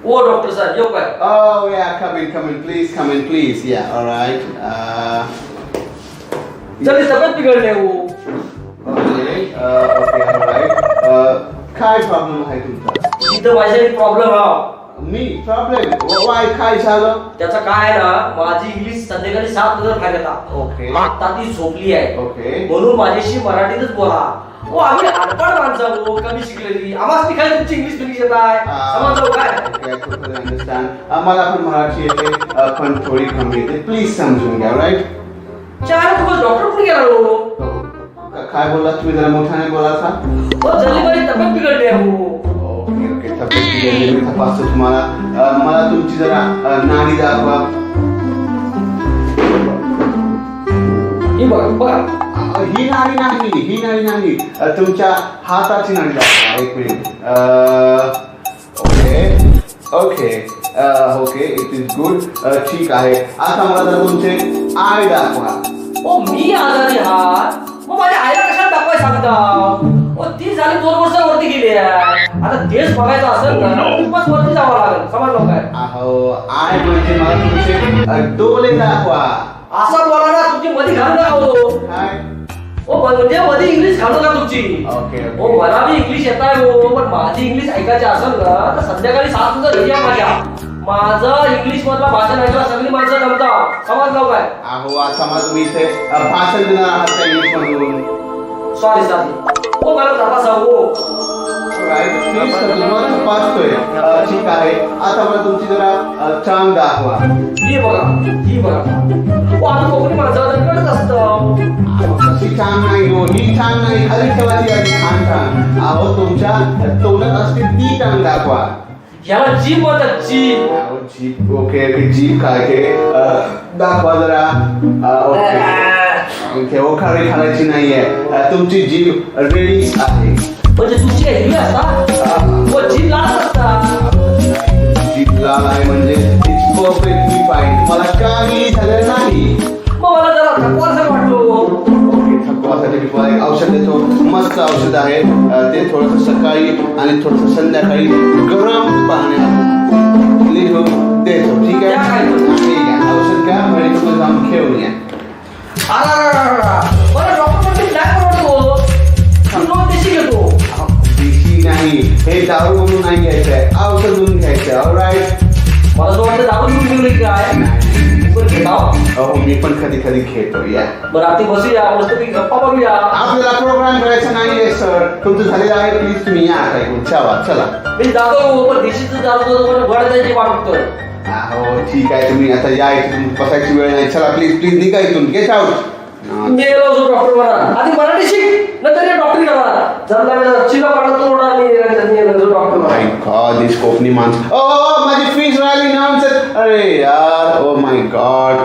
ओ doctor साहेब येऊ काय? Oh yeah, come in, please, come in, please. Yeah, all right. चल तब्येत बिघडली आहे हो. Okay, all right. काय प्रॉब्लेम आहे तुमचा? इथं माझ्या एक प्रॉब्लेम हा. मी प्रॉब्लेम? वाय काय झालं? त्याचा काय आहे ना, माझी इंग्लिश संध्याकाळी 7 फायदा. ओके. आता ती झोपली आहे. ओके. म्हणून माझ्याशी मराठीतच बोला. हो आम्ही अनपढ माणसं हो, कमी शिकलेली. आम्हाला काय तुमची इंग्लिश फिनिश येत आहे? समजलं काय? अंडरस्टँड. मला पण मराठी येते, पण थोडी कमी येते. प्लीज समजून घ्या, राईट? चार दिवस डॉक्टर पण गेला हो. काय बोलला तुम्ही? जरा मोठ्याने बोला का? हो जल्दी माझी तब्येत बिघडली आहे हो. ओके ओके, तब्येत बिघडली, मी तपासतो तुम्हाला. मला तुमची जरा नाडी दाखवा. ही बघा बघा. ही नाडी नाही, तुमच्या हाताची नाडी दाखवा. एक minute. Okay okay, it is good. ठीक आहे. आता मला जरा तुमचे आय दाखवा. ओ मी आजारी आहात, मग माझ्या आईला कशाला दाखवाय सांगता? ओ ती झाली 2 वर्ष वरती गेली आहे. आता तेच बघायचं असेल ना, खूपच वरती जावं लागेल. समजलं काय? अहो, आय म्हणजे मला तुमचे डोळे दाखवा. असं बोला ना, तुमची मध्ये घालू नका हो. काय? ओ म्हणजे मध्ये इंग्लिश घालू नका तुमची. ओके ओ मला बी इंग्लिश येत आहे हो, पण माझी इंग्लिश ऐकायची असेल ना तर संध्याकाळी 7 वाजता घरी या माझ्या. माझं इंग्लिश मधला भाषण ऐकलं सगळी माणसं जमतात. समजलं काय? अहो, आता मला तुम्ही इथे भाषण देणार आहात का इंग्लिश मधून? सॉरी ओ मला जरा सांगू. तपासतोय. ठीक आहे. आता मला तुमची जरा चांग दाखवा. ही बघा. ओ आम्ही कोकणी माणसाला कळत असतं. कशी छान नाही हो, ही छान नाही, खाली ठेवायची आधी. छान. अहो, तुमच्या तोंडात असते ती टांग दाखवा. याला जीभ म्हणतात, जीभ. अहो, जीभ. ओके जीभ काय ते दाखवा जरा. ओके. इथे ओखारी खायची नाहीये. तुमची जीभ रेडी आहे. म्हणजे तुमची काय हिरवी असता? व जीभ लाल असता. जीभ लाल आहे म्हणजे इट्स परफेक्टली फाईन. मला काही झालं नाही. मग मला जरा थकवासारखं वाटलो. थकवासाठी मी तुम्हाला एक औषध देतो. मस्त औषध आहे. ते थोडंसं सकाळी आणि थोडंसं संध्याकाळी गरम पाण्यात लिहून देतो. ठीक आहे? ठीक आहे. औषध घ्या, मेडिकल जाऊन घेऊन या. मला डॉक्टर म्हणते काय करतो? नोट देशी घेतो. देशी नाही, हे दारू म्हणून नाही घ्यायचंय, औषध म्हणून घ्यायचंय. ऑलराईट? मला जो वाटतं दारू घेऊन गेली काय? हो, मी पण कधी कधी घेतो. या बरं रात्री बसूया, मस्त गप्पा मारूया. आपल्याला प्रोग्राम करायचा नाहीये सर. तुमचं झालेलं आहे. प्लीज तुम्ही या आता इकडून. चला. मी जातो, पण देशीचं दारू घोडा जायची वाटतोय. हो ठीक आहे. तुम्ही आता या इथून, बसायची वेळ नाही. चला प्लीज निघा इथून. Get out. गेलो जो डॉक्टर म्हणा. आधी मराठी शिक, नंतर डॉक्टरी करा. जर चिला पडला तो डॉक्टर. माय गॉड, दिस कोकणी माणसं. ओ माझी फीस राहिली ना. अरे यार, ओ माय गॉड.